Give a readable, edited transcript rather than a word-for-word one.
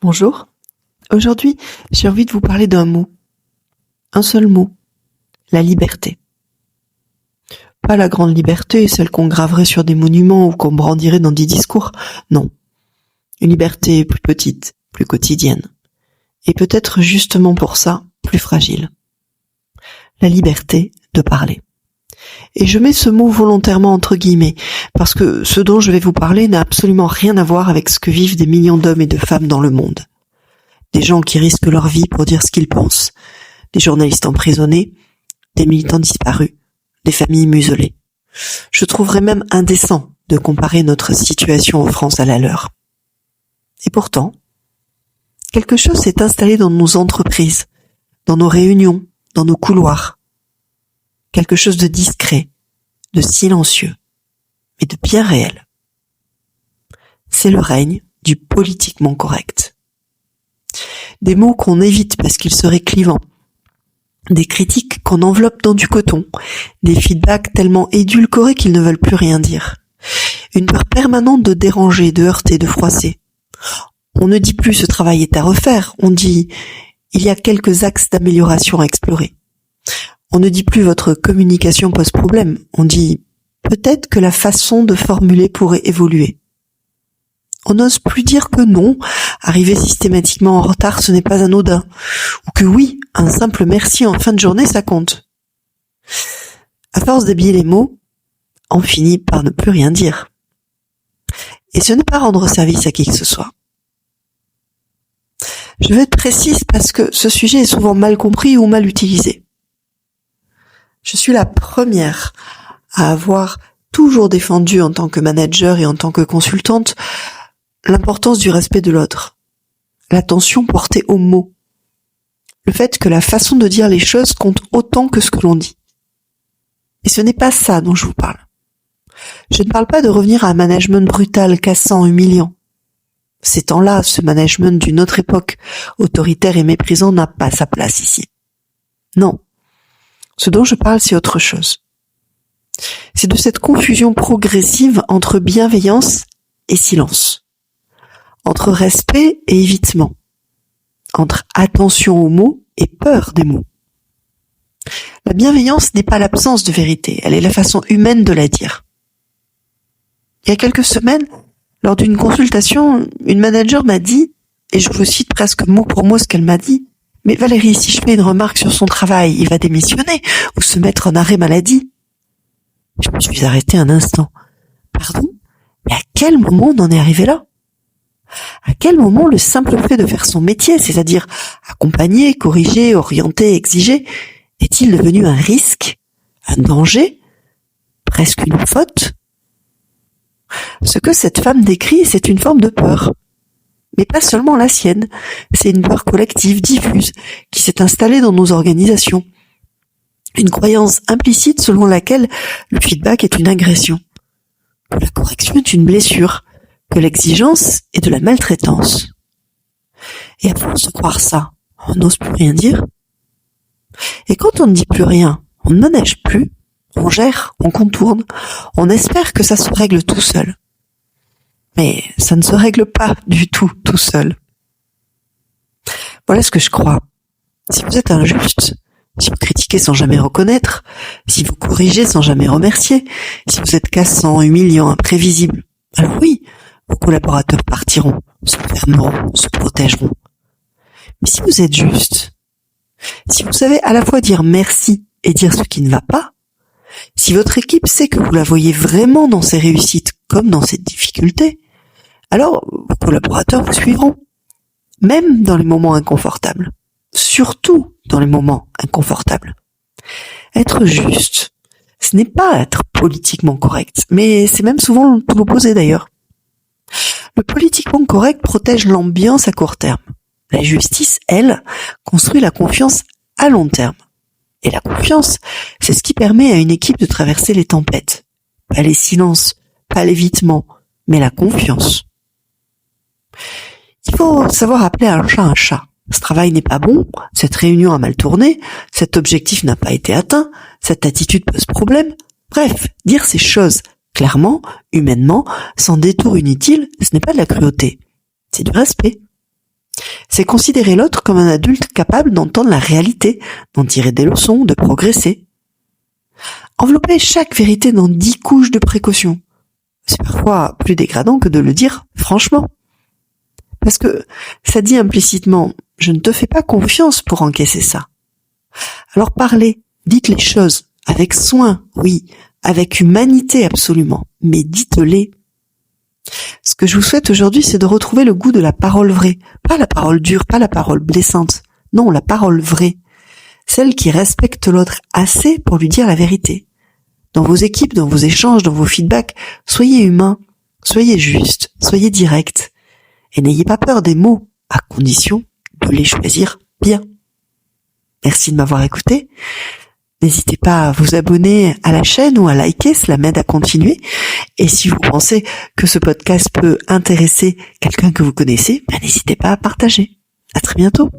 Bonjour. Aujourd'hui, j'ai envie de vous parler d'un mot. Un seul mot. La liberté. Pas la grande liberté, celle qu'on graverait sur des monuments ou qu'on brandirait dans des discours. Non. Une liberté plus petite, plus quotidienne. Et peut-être justement pour ça, plus fragile. La liberté de parler. Et je mets ce mot volontairement entre guillemets, parce que ce dont je vais vous parler n'a absolument rien à voir avec ce que vivent des millions d'hommes et de femmes dans le monde. Des gens qui risquent leur vie pour dire ce qu'ils pensent, des journalistes emprisonnés, des militants disparus, des familles muselées. Je trouverais même indécent de comparer notre situation en France à la leur. Et pourtant, quelque chose s'est installé dans nos entreprises, dans nos réunions, dans nos couloirs. Quelque chose de discret, de silencieux, mais de bien réel. C'est le règne du politiquement correct. Des mots qu'on évite parce qu'ils seraient clivants, des critiques qu'on enveloppe dans du coton, des feedbacks tellement édulcorés qu'ils ne veulent plus rien dire. Une peur permanente de déranger, de heurter, de froisser. On ne dit plus ce travail est à refaire, on dit il y a quelques axes d'amélioration à explorer. On ne dit plus votre communication pose problème, on dit peut-être que la façon de formuler pourrait évoluer. On n'ose plus dire que non, arriver systématiquement en retard ce n'est pas anodin, ou que oui, un simple merci en fin de journée ça compte. À force d'habiller les mots, on finit par ne plus rien dire. Et ce n'est pas rendre service à qui que ce soit. Je vais être précise parce que ce sujet est souvent mal compris ou mal utilisé. Je suis la première à avoir toujours défendu en tant que manager et en tant que consultante l'importance du respect de l'autre, l'attention portée aux mots, le fait que la façon de dire les choses compte autant que ce que l'on dit. Et ce n'est pas ça dont je vous parle. Je ne parle pas de revenir à un management brutal, cassant, humiliant. Ces temps-là, ce management d'une autre époque, autoritaire et méprisant, n'a pas sa place ici. Non. Ce dont je parle, c'est autre chose. C'est de cette confusion progressive entre bienveillance et silence, entre respect et évitement, entre attention aux mots et peur des mots. La bienveillance n'est pas l'absence de vérité, elle est la façon humaine de la dire. Il y a quelques semaines, lors d'une consultation, une manager m'a dit, et je vous cite presque mot pour mot ce qu'elle m'a dit, « Mais Valérie, si je fais une remarque sur son travail, il va démissionner ou se mettre en arrêt maladie. » Je me suis arrêtée un instant. Pardon ? Mais à quel moment on en est arrivé là ? À quel moment le simple fait de faire son métier, c'est-à-dire accompagner, corriger, orienter, exiger, est-il devenu un risque, un danger, presque une faute ? Ce que cette femme décrit, c'est une forme de peur. Mais pas seulement la sienne, c'est une peur collective, diffuse, qui s'est installée dans nos organisations. Une croyance implicite selon laquelle le feedback est une agression, que la correction est une blessure, que l'exigence est de la maltraitance. Et à force de croire ça, on n'ose plus rien dire. Et quand on ne dit plus rien, on ne manège plus, on gère, on contourne, on espère que ça se règle tout seul. Mais ça ne se règle pas du tout seul. Voilà ce que je crois. Si vous êtes injuste, si vous critiquez sans jamais reconnaître, si vous corrigez sans jamais remercier, si vous êtes cassant, humiliant, imprévisible, alors oui, vos collaborateurs partiront, se fermeront, se protégeront. Mais si vous êtes juste, si vous savez à la fois dire merci et dire ce qui ne va pas, si votre équipe sait que vous la voyez vraiment dans ses réussites comme dans ses difficultés, alors vos collaborateurs vous suivront, même dans les moments inconfortables, surtout dans les moments inconfortables. Être juste, ce n'est pas être politiquement correct, mais c'est même souvent tout l'opposé d'ailleurs. Le politiquement correct protège l'ambiance à court terme. La justice, elle, construit la confiance à long terme. Et la confiance, c'est ce qui permet à une équipe de traverser les tempêtes. Pas les silences, pas l'évitement, mais la confiance. Il faut savoir appeler un chat un chat. Ce travail n'est pas bon, cette réunion a mal tourné, cet objectif n'a pas été atteint, cette attitude pose problème. Bref, dire ces choses clairement, humainement, sans détour inutile, ce n'est pas de la cruauté, c'est du respect. C'est considérer l'autre comme un adulte capable d'entendre la réalité, d'en tirer des leçons, de progresser. Envelopper chaque vérité dans 10 couches de précaution, c'est parfois plus dégradant que de le dire franchement. Parce que ça dit implicitement, je ne te fais pas confiance pour encaisser ça. Alors parlez, dites les choses, avec soin, oui, avec humanité absolument, mais dites-les. Ce que je vous souhaite aujourd'hui, c'est de retrouver le goût de la parole vraie, pas la parole dure, pas la parole blessante, non, la parole vraie, celle qui respecte l'autre assez pour lui dire la vérité. Dans vos équipes, dans vos échanges, dans vos feedbacks, soyez humains, soyez justes, soyez directs, et n'ayez pas peur des mots, à condition de les choisir bien. Merci de m'avoir écouté. N'hésitez pas à vous abonner à la chaîne ou à liker, cela m'aide à continuer. Et si vous pensez que ce podcast peut intéresser quelqu'un que vous connaissez, n'hésitez pas à partager. À très bientôt.